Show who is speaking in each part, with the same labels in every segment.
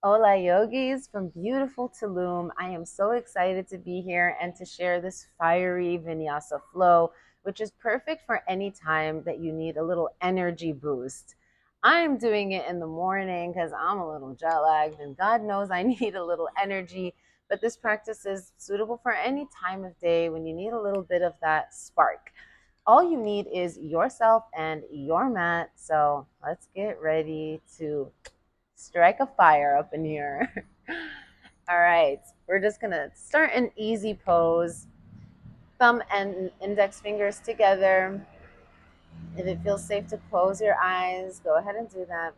Speaker 1: Hola yogis from beautiful Tulum. I am so excited to be here and to share this fiery Vinyasa flow, which is perfect for any time that you need a little energy boost. I'm doing it in the morning because I'm a little jet lagged and God knows I need a little energy. But this practice is suitable for any time of day when you need a little bit of that spark. All you need is yourself and your mat. So let's get ready to strike a fire up in here. All right, we're just gonna start an easy pose. Thumb and index fingers together. If it feels safe to close your eyes, go ahead and do that.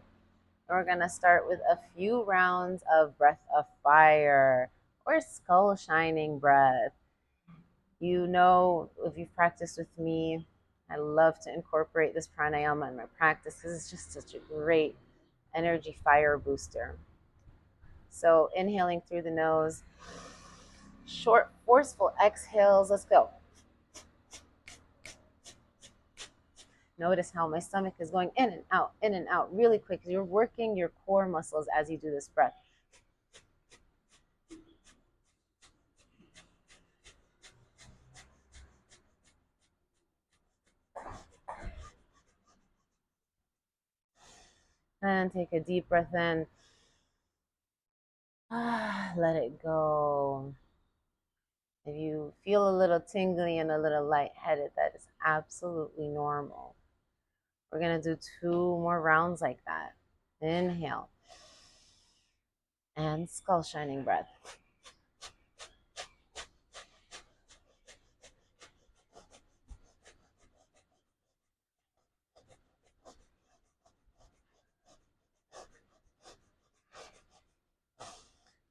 Speaker 1: And we're gonna start with a few rounds of breath of fire or skull shining breath. You know, if you've practiced with me, I love to incorporate this pranayama in my practice because it's just such a great energy fire booster. So inhaling through the nose, short, forceful exhales. Let's go. Notice how my stomach is going in and out really quick. You're working your core muscles as you do this breath. And take a deep breath in. Let it go. If you feel a little tingly and a little lightheaded, that is absolutely normal. We're going to do 2 more rounds like that. Inhale. And skull shining breath.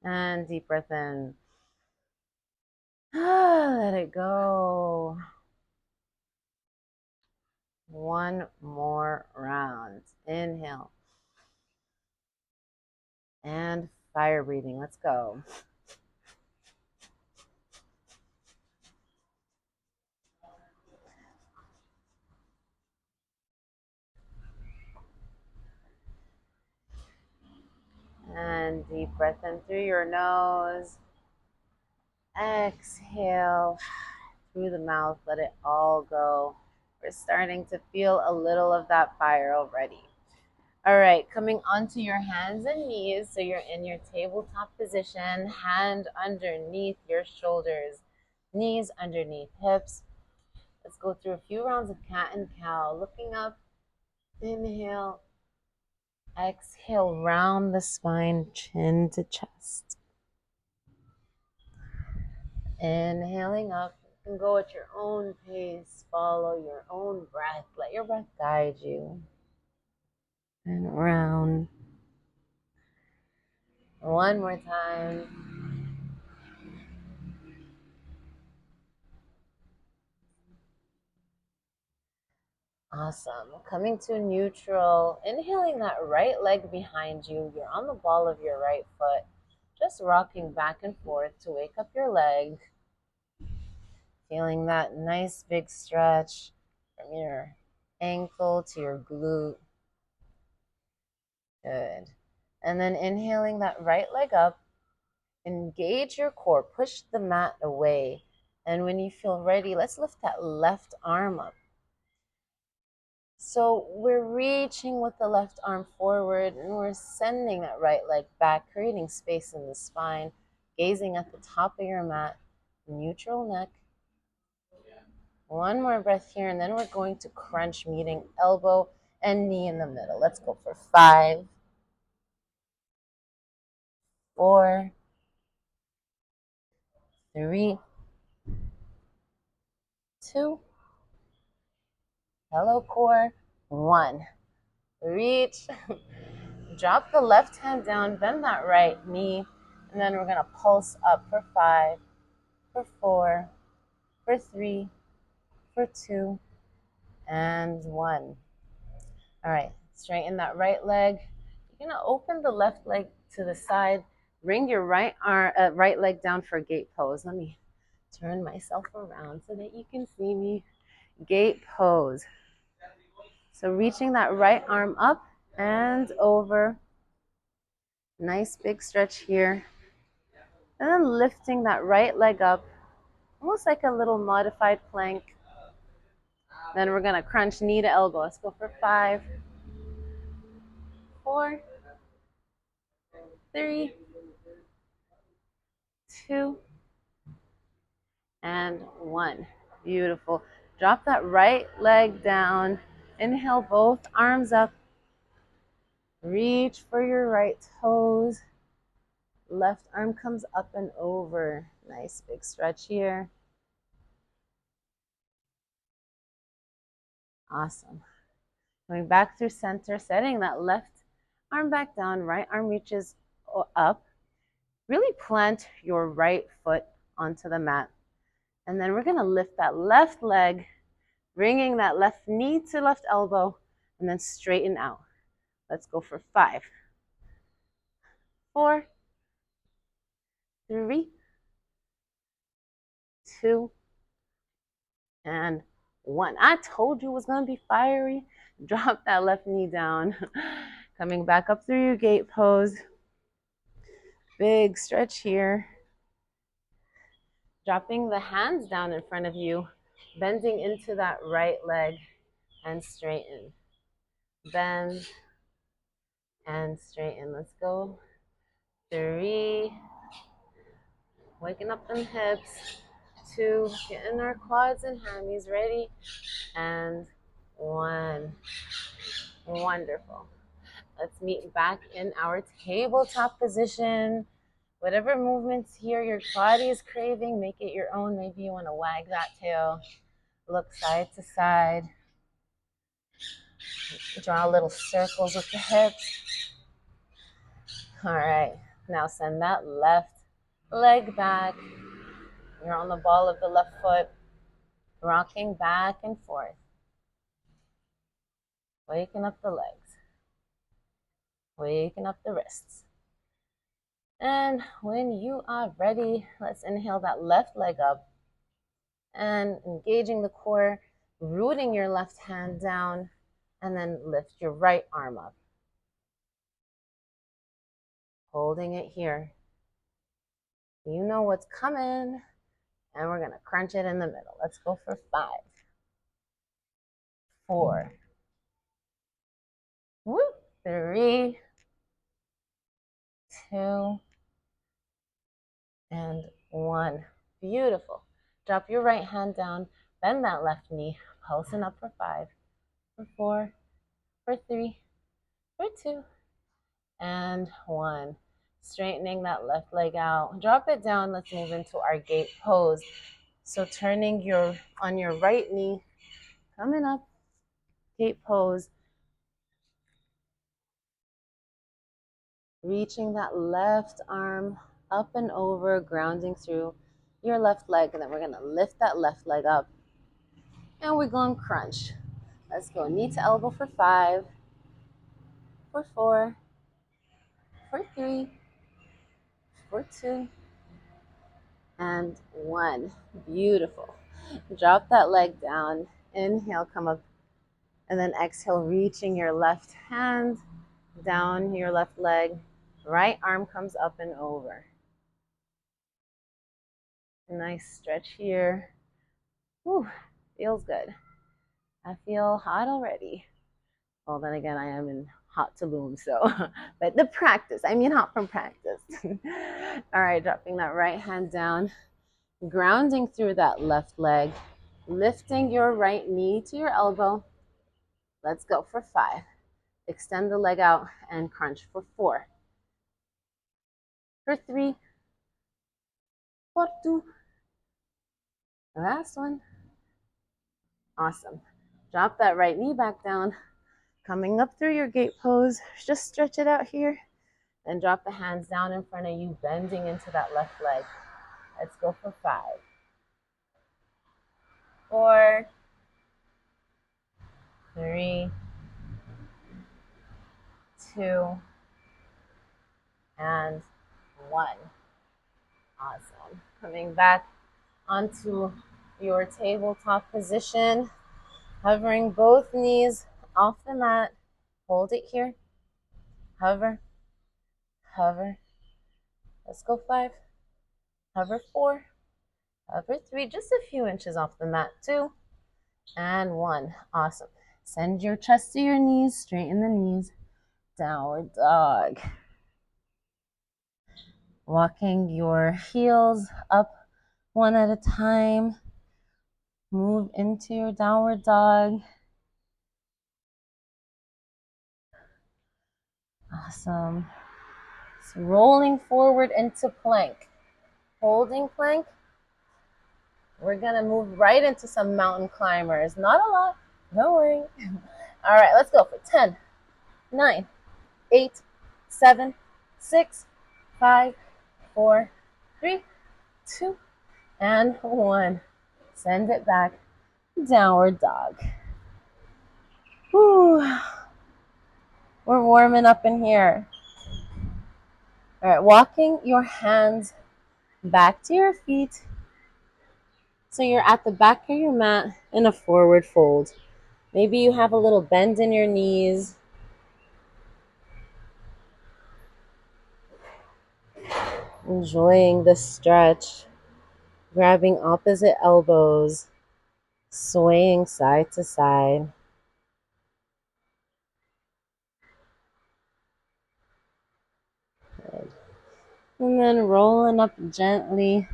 Speaker 1: And deep breath in. Let it go. 1 more round. Inhale. And fire breathing. Let's go. And deep breath in through your nose. Exhale through the mouth. Let it all go. We're starting to feel a little of that fire already. All right, coming onto your hands and knees. So you're in your tabletop position, hand underneath your shoulders, knees underneath hips. Let's go through a few rounds of cat and cow. Looking up, inhale, exhale, round the spine, chin to chest. Inhaling up, you can go at your own pace, follow your own breath, let your breath guide you. And round. 1 more time. Awesome. Coming to neutral, inhaling that right leg behind you. You're on the ball of your right foot, just rocking back and forth to wake up your leg. Feeling that nice big stretch from your ankle to your glute. Good. And then inhaling that right leg up, engage your core, push the mat away. And when you feel ready, let's lift that left arm up. So we're reaching with the left arm forward and we're sending that right leg back, creating space in the spine, gazing at the top of your mat, neutral neck. 1 more breath here, and then we're going to crunch, meeting elbow and knee in the middle. Let's go for 5, 4, 3, 2, hello core, 1. Reach, drop the left hand down, bend that right knee, and then we're going to pulse up for 5, for 4, for 3, for 2, and 1. All right, straighten that right leg. You're going to open the left leg to the side. Bring your right leg down for gate pose. Let me turn myself around so that you can see me. Gate pose. So reaching that right arm up and over. Nice big stretch here. And then lifting that right leg up, almost like a little modified plank. Then we're gonna crunch knee to elbow. Let's go for 5, 4, 3, 2, and 1. Beautiful. Drop that right leg down. Inhale, both arms up. Reach for your right toes. Left arm comes up and over. Nice big stretch here. Awesome. Going back through center, setting that left arm back down, right arm reaches up. Really plant your right foot onto the mat. And then we're gonna lift that left leg, bringing that left knee to left elbow, and then straighten out. Let's go for 5, 4, 3, 2, and 1. I told you it was gonna be fiery. Drop that left knee down. Coming back up through your gate pose. Big stretch here. Dropping the hands down in front of you, bending into that right leg and straighten. Bend and straighten. Let's go. 3. Waking up them hips. 2. Getting our quads and hammies ready. And 1. Wonderful. Let's meet back in our tabletop position. Whatever movements here your body is craving, make it your own. Maybe you want to wag that tail, look side to side, draw little circles with the hips. All right, now send that left leg back. You're on the ball of the left foot, rocking back and forth, waking up the legs, waking up the wrists. And when you are ready, let's inhale that left leg up and engaging the core, rooting your left hand down, and then lift your right arm up. Holding it here. You know what's coming, and we're gonna crunch it in the middle. Let's go for 5, 4, 3, 2, and 1. Beautiful. Drop your right hand down, bend that left knee, pulsing up for 5, for 4, for 3, for 2, and 1. Straightening that left leg out. Drop it down. Let's move into our gate pose. So turning on your right knee, coming up, gate pose. Reaching that left arm up and over, grounding through your left leg. And then we're gonna lift that left leg up. And we're going crunch. Let's go knee to elbow for 5, for 4, for 3, for 2, and 1. Beautiful. Drop that leg down. Inhale, come up. And then exhale, reaching your left hand down your left leg. Right arm comes up and over. Nice stretch here. Whew, feels good. I feel hot already. Well, then again, I am in hot Tulum, so, but the practice, I mean hot from practice. All right, dropping that right hand down, grounding through that left leg, lifting your right knee to your elbow. Let's go for 5. Extend the leg out and crunch for 4, for 3, for 2. Last one. Awesome. Drop that right knee back down, coming up through your gate pose. Just stretch it out here. Then drop the hands down in front of you, bending into that left leg. Let's go for 5, 4, 3, 2, and 1. Awesome. Coming back onto your tabletop position, hovering both knees off the mat. Hold it here. Hover, Hover. Let's go 5. Hover 4. Hover 3. Just a few inches off the mat. 2. And 1. Awesome. Send your chest to your knees. Straighten the knees. Downward dog. Walking your heels up one at a time. Move into your downward dog. Awesome. So rolling forward into plank. Holding plank. We're going to move right into some mountain climbers. Not a lot. Don't worry. All right, let's go for 10, 9, 8, 7, 6, 5, 4, 3, 2, and 1. Send it back. Downward dog. Whew. We're warming up in here. All right, walking your hands back to your feet. So you're at the back of your mat in a forward fold. Maybe you have a little bend in your knees. Enjoying the stretch. Grabbing opposite elbows. Swaying side to side. Good. And then rolling up gently.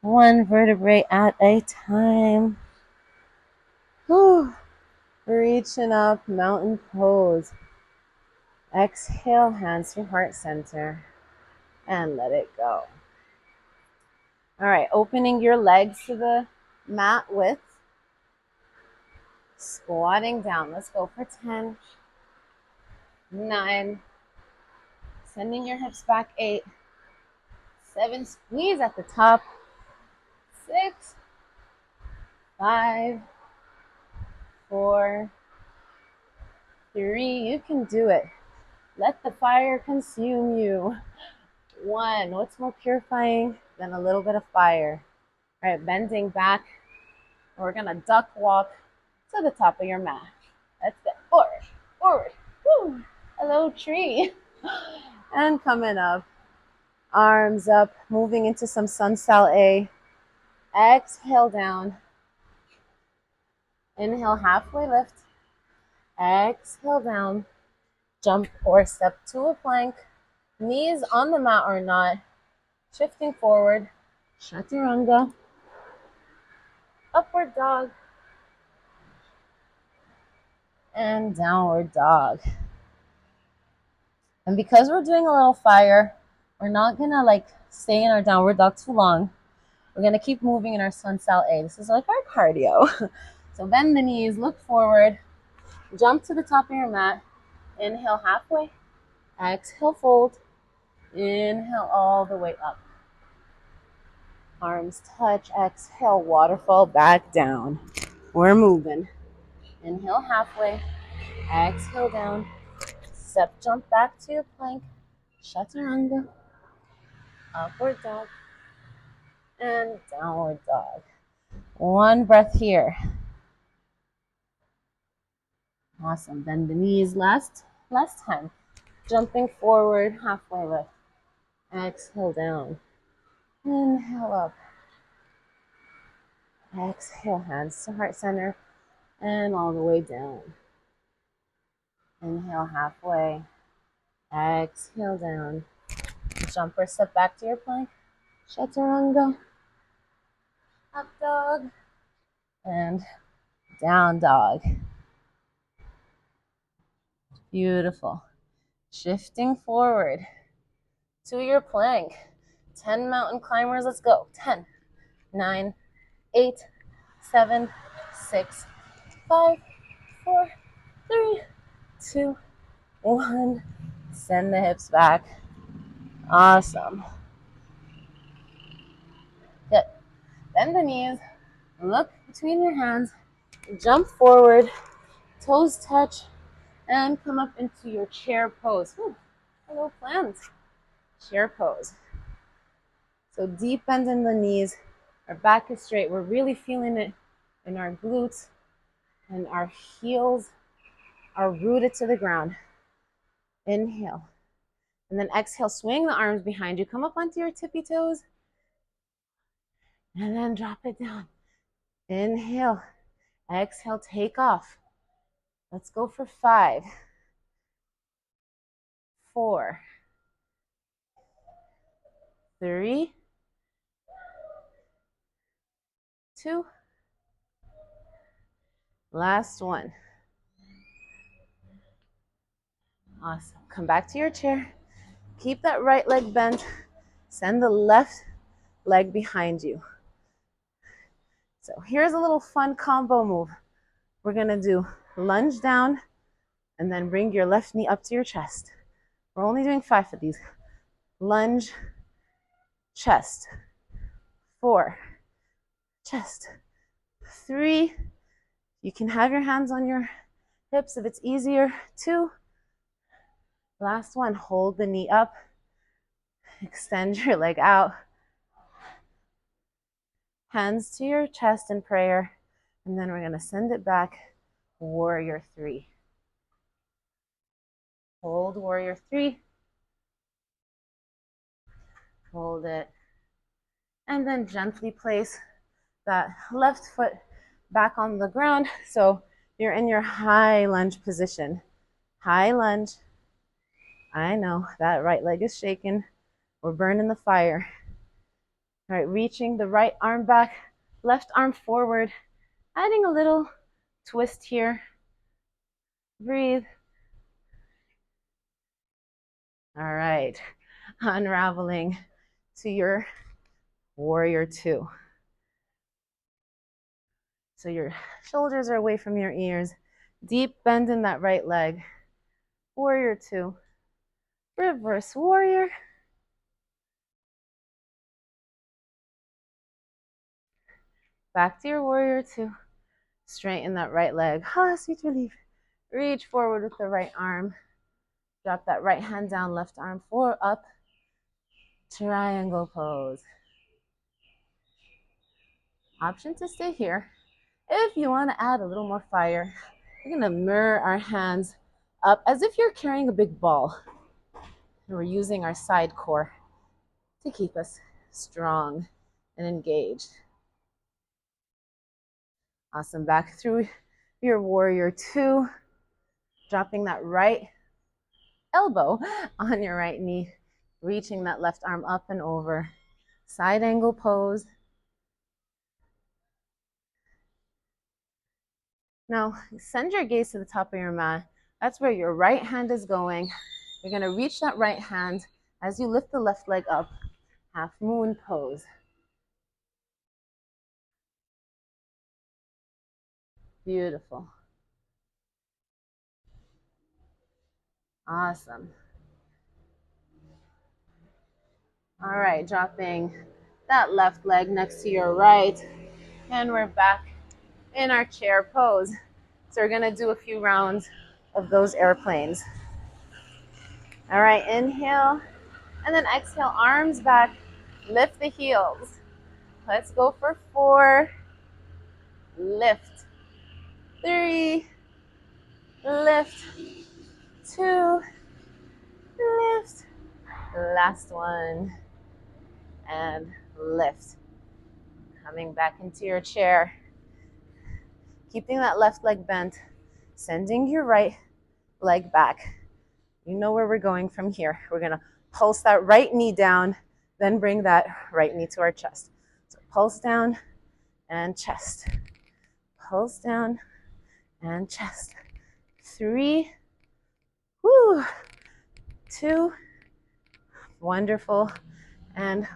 Speaker 1: One vertebrae at a time. Whew. Reaching up, mountain pose. Exhale, hands to heart center. And let it go. All right, opening your legs to the mat width. Squatting down. Let's go for 10, 9. Sending your hips back. 8, 7. Squeeze at the top. 6, 5, 4, 3. You can do it. Let the fire consume you. 1. What's more purifying than a little bit of fire? All right, bending back. We're going to duck walk to the top of your mat. That's it. Forward, forward. Woo. Hello, tree. And coming up. Arms up, moving into some sun A. Exhale down. Inhale, halfway lift. Exhale down. Jump or step to a plank. Knees on the mat or not. Shifting forward. Chaturanga. Upward dog. And downward dog. And because we're doing a little fire, we're not going to stay in our downward dog too long. We're going to keep moving in our sun A. This is like our cardio. So bend the knees, look forward, jump to the top of your mat. Inhale halfway. Exhale, fold. Inhale all the way up. Arms touch. Exhale, waterfall back down. We're moving. Inhale halfway. Exhale down. Step jump back to your plank. Chaturanga. Upward dog. And downward dog. One breath here. Awesome. Bend the knees. Last time. Jumping forward, halfway lift. Exhale down. Inhale up. Exhale, hands to heart center. And all the way down. Inhale halfway. Exhale down. Jump or step back to your plank. Chaturanga. Up dog. And down dog. Beautiful. Shifting forward to your plank. 10 mountain climbers. Let's go. 10, 9, 8, 7, 6, 5, 4, 3, 2, 1. Send the hips back. Awesome. Good. Bend the knees. Look between your hands. Jump forward. Toes touch. And come up into your chair pose. Whew. Hello, plants. Chair pose. So deep bend in the knees. Our back is straight. We're really feeling it in our glutes. And our heels are rooted to the ground. Inhale. And then exhale, swing the arms behind you. Come up onto your tippy toes. And then drop it down. Inhale. Exhale, take off. Let's go for 5, 4, 3, 2. Last one. Awesome. Come back to your chair. Keep that right leg bent. Send the left leg behind you. So here's a little fun combo move. We're going to do lunge down and then bring your left knee up to your chest. We're only doing 5 of these. Lunge, chest. 4, chest. 3. You can have your hands on your hips if it's easier. 2. Last one. Hold the knee up. Extend your leg out. Hands to your chest in prayer. And then we're going to send it back. Warrior 3. Hold warrior 3. Hold it. And then gently place that left foot back on the ground. So you're in your high lunge position. High lunge. I know that right leg is shaking. We're burning the fire. All right, reaching the right arm back, left arm forward, adding a little twist here. Breathe. All right, unraveling to your warrior 2. So your shoulders are away from your ears. Deep bend in that right leg. Warrior 2. Reverse warrior. Back to your warrior 2. Straighten that right leg. Ah, sweet relief. Reach forward with the right arm. Drop that right hand down, left arm forward, up. Triangle pose. Option to stay here. If you want to add a little more fire, we're going to mirror our hands up as if you're carrying a big ball. And we're using our side core to keep us strong and engaged. Awesome. Back through your warrior 2. Dropping that right elbow on your right knee. Reaching that left arm up and over. Side angle pose. Now, send your gaze to the top of your mat. That's where your right hand is going. You're going to reach that right hand as you lift the left leg up. Half moon pose. Beautiful. Awesome. All right, dropping that left leg next to your right. And we're back in our chair pose. So we're going to do a few rounds of those airplanes. All right, inhale. And then exhale, arms back. Lift the heels. Let's go for 4. Lift. 3. Lift. 2. Lift. Last one. And lift. Coming back into your chair. Keeping that left leg bent. Sending your right leg back. You know where we're going from here. We're going to pulse that right knee down, then bring that right knee to our chest. So pulse down and chest. Pulse down and chest. 3. Woo. 2. Wonderful. And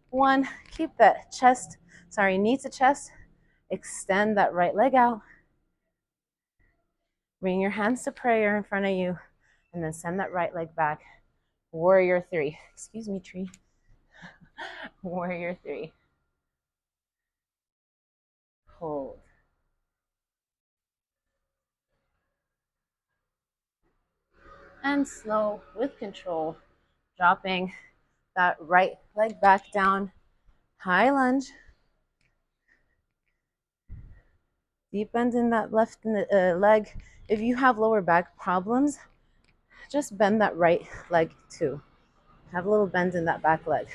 Speaker 1: 1. Keep that knee to chest. Extend that right leg out. Bring your hands to prayer in front of you. And then send that right leg back. Warrior 3. Excuse me, tree. Warrior 3. Hold. And slow with control. Dropping that right leg back down. High lunge. Deep bend in that left leg. If you have lower back problems, just bend that right leg too. Have a little bend in that back leg.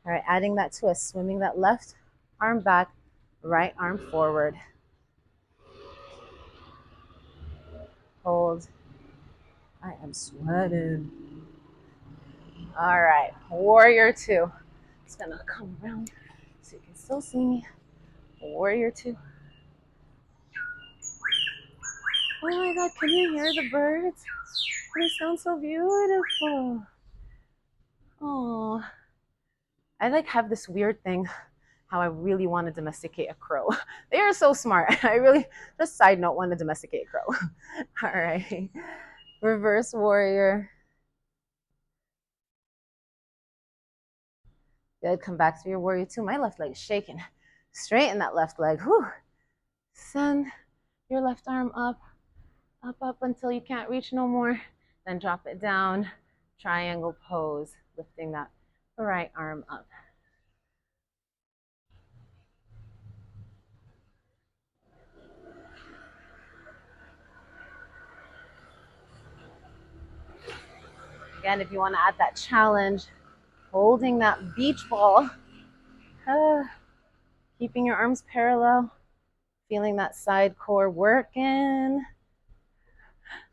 Speaker 1: All right, adding that twist, swimming that left arm back, right arm forward. Hold. I am sweating. All right, warrior two. It's gonna come around so you can still see me. Warrior two. Oh my God, can you hear the birds? They sound so beautiful. Oh, I like have this weird thing how I really want to domesticate a crow. They are so smart. I really, just side note, want to domesticate a crow. All right, reverse warrior. Good, come back to your warrior two. My left leg is shaking. Straighten that left leg. Whew. Send your left arm up, up, up until you can't reach no more. Then drop it down. Triangle pose, lifting that right arm up. Again, if you want to add that challenge, holding that beach ball, keeping your arms parallel, feeling that side core working.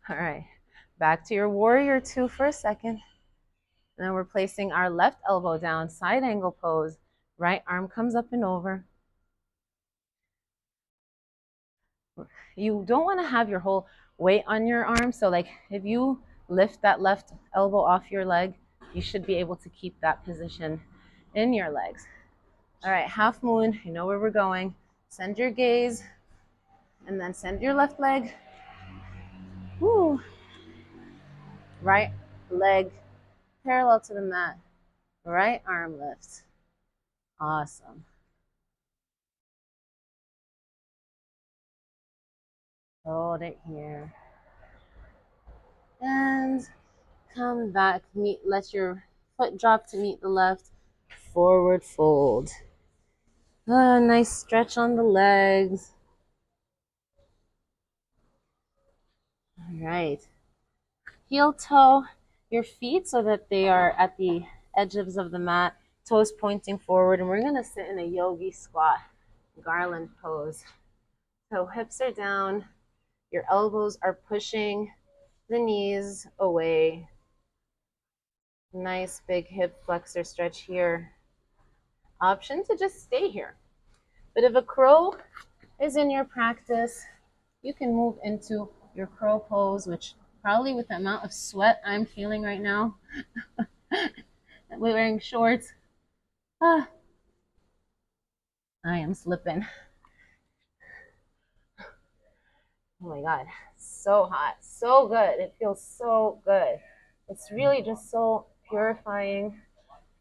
Speaker 1: All right, back to your warrior two for a second. And then we're placing our left elbow down, side angle pose. Right arm comes up and over. You don't want to have your whole weight on your arm. So like if you lift that left elbow off your leg, you should be able to keep that position in your legs. All right, half moon, you know where we're going. Send your gaze and then send your left leg. Woo. Right leg parallel to the mat. Right arm lifts. Awesome. Hold it here. And come back. Let your foot drop to meet the left. Forward fold. Nice stretch on the legs. All right. Heel toe your feet so that they are at the edges of the mat, toes pointing forward, and we're going to sit in a yogi squat, garland pose. So hips are down, your elbows are pushing the knees away. Nice big hip flexor stretch here. Option to just stay here. But if a crow is in your practice, you can move into your crow pose, which probably with the amount of sweat I'm feeling right now, wearing shorts, I am slipping. Oh my God, so hot, so good. It feels so good. It's really just so purifying.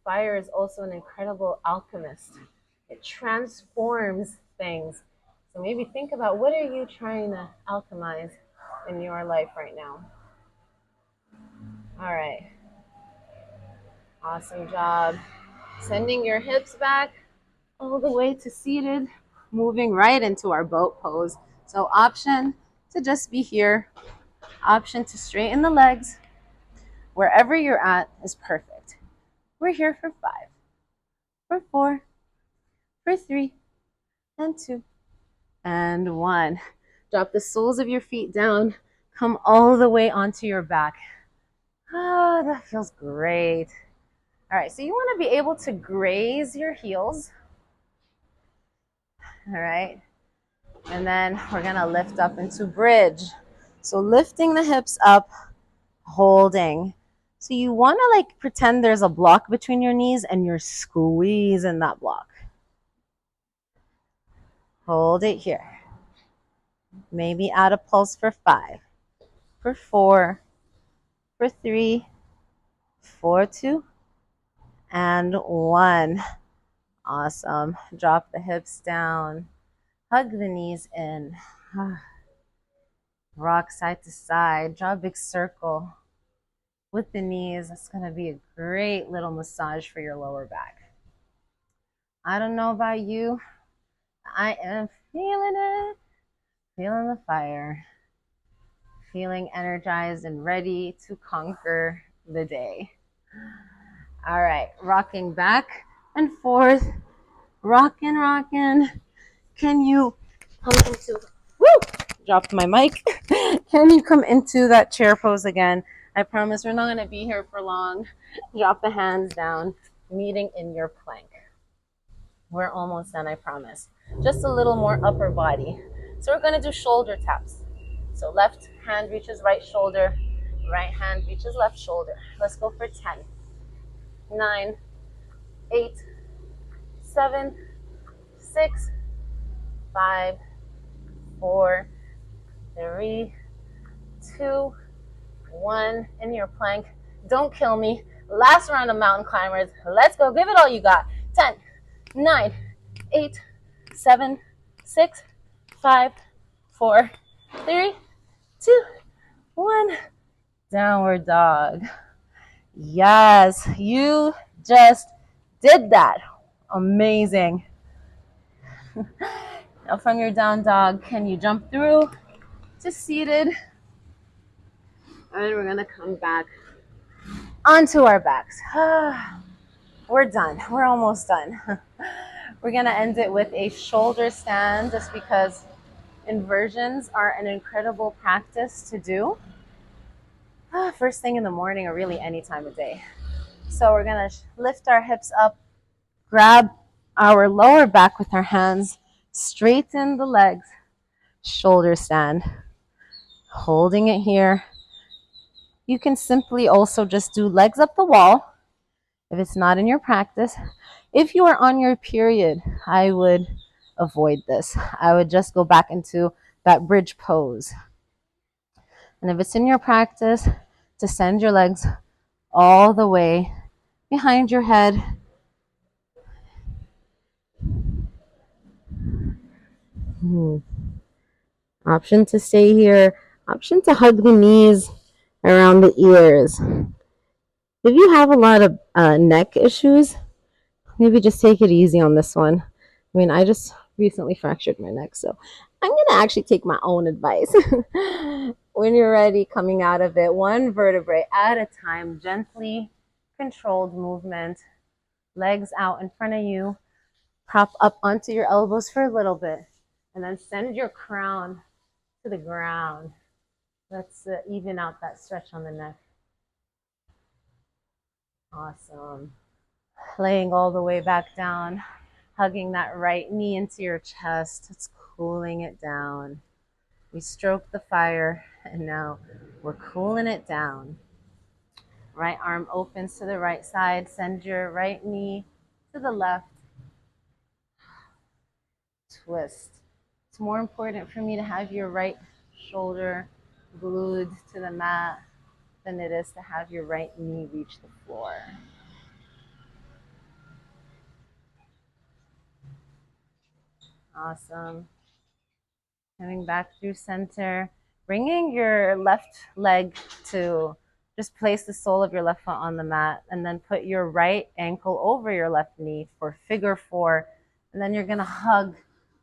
Speaker 1: Fire is also an incredible alchemist. It transforms things. So maybe think about what are you trying to alchemize in your life right now? All right. Awesome job. Sending your hips back all the way to seated, moving right into our boat pose. So option to just be here, option to straighten the legs. Wherever you're at is perfect. We're here for 5, for 4, for 3, and 2, and 1. Drop the soles of your feet down. Come all the way onto your back. Ah, that feels great. All right, so you want to be able to graze your heels. All right. And then we're going to lift up into bridge. So lifting the hips up, holding. So you want to like pretend there's a block between your knees and you're squeezing that block. Hold it here. Maybe add a pulse for 5, for 4, for 3, for 2, and 1. Awesome. Drop the hips down. Hug the knees in. Rock side to side. Draw a big circle with the knees. That's going to be a great little massage for your lower back. I don't know about you. I am feeling it. Feeling the fire. Feeling energized and ready to conquer the day. All right, rocking back and forth, rocking, rocking. Can you come into, woo, dropped my mic. Can you come into that chair pose again? I promise we're not going to be here for long. Drop the hands down, meeting in your plank. We're almost done, I promise. Just a little more upper body. So we're going to do shoulder taps. So left hand reaches right shoulder, right hand reaches left shoulder. Let's go for 10, 9, 8, 7, 6, 5, 4, 3, 2, 1. In your plank. Don't kill me. Last round of mountain climbers. Let's go. Give it all you got. 10, 9, 8, 7, 6, 5, 4, 3, 2, 1. Downward dog. Yes, you just did that. Amazing. Now from your down dog, can you jump through to seated? And we're gonna come back onto our backs. We're done. We're almost done. We're gonna end it with a shoulder stand just because inversions are an incredible practice to do first thing in the morning or really any time of day. So we're gonna lift our hips up, grab our lower back with our hands, straighten the legs, shoulder stand, holding it here. You can simply also just do legs up the wall if it's not in your practice. If you are on your period, I would avoid this. I would just go back into that bridge pose. And if it's in your practice, to send your legs all the way behind your head. Option to stay here. Option to hug the knees around the ears. If you have a lot of neck issues, maybe just take it easy on this one. I mean, I just recently fractured my neck, so I'm going to actually take my own advice. When you're ready, coming out of it, one vertebrae at a time, gently controlled movement, legs out in front of you, prop up onto your elbows for a little bit, and then send your crown to the ground. Let's even out that stretch on the neck. Awesome. Laying all the way back down, hugging that right knee into your chest. It's cooling it down. We stroked the fire, and now we're cooling it down. Right arm opens to the right side. Send your right knee to the left. Twist. It's more important for me to have your right shoulder glued to the mat than it is to have your right knee reach the floor. Awesome. Coming back through center, bringing your left leg to just place the sole of your left foot on the mat and then put your right ankle over your left knee for figure 4. And then you're going to hug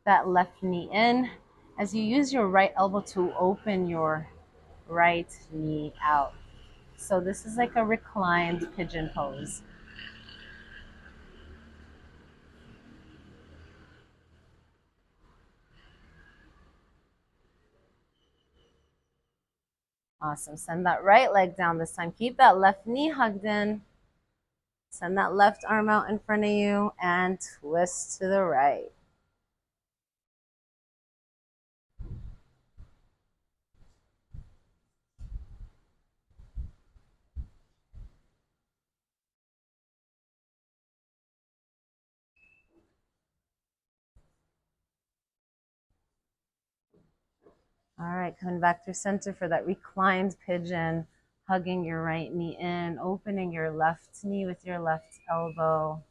Speaker 1: that left knee in as you use your right elbow to open your right knee out. So this is like a reclined pigeon pose. Awesome. Send that right leg down this time. Keep that left knee hugged in. Send that left arm out in front of you and twist to the right. All right, coming back through center for that reclined pigeon, hugging your right knee in, opening your left knee with your left elbow.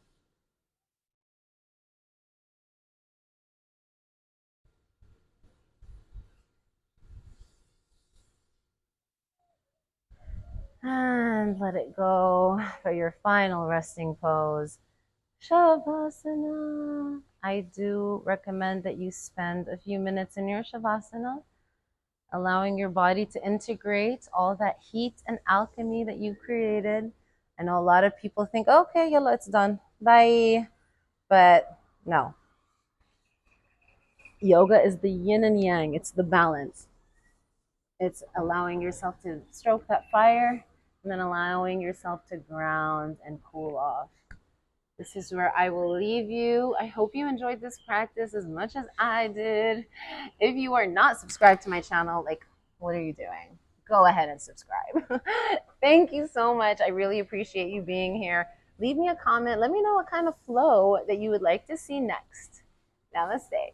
Speaker 1: And let it go for your final resting pose, Shavasana. I do recommend that you spend a few minutes in your Shavasana, allowing your body to integrate all that heat and alchemy that you've created, I know a lot of people think, okay, yalla, it's done. Bye. But no, yoga is the yin and yang, it's the balance. It's allowing yourself to stroke that fire and then allowing yourself to ground and cool off. This is where I will leave you. I hope you enjoyed this practice as much as I did. If you are not subscribed to my channel, like, what are you doing? Go ahead and subscribe. Thank you so much. I really appreciate you being here. Leave me a comment. Let me know what kind of flow that you would like to see next. Namaste.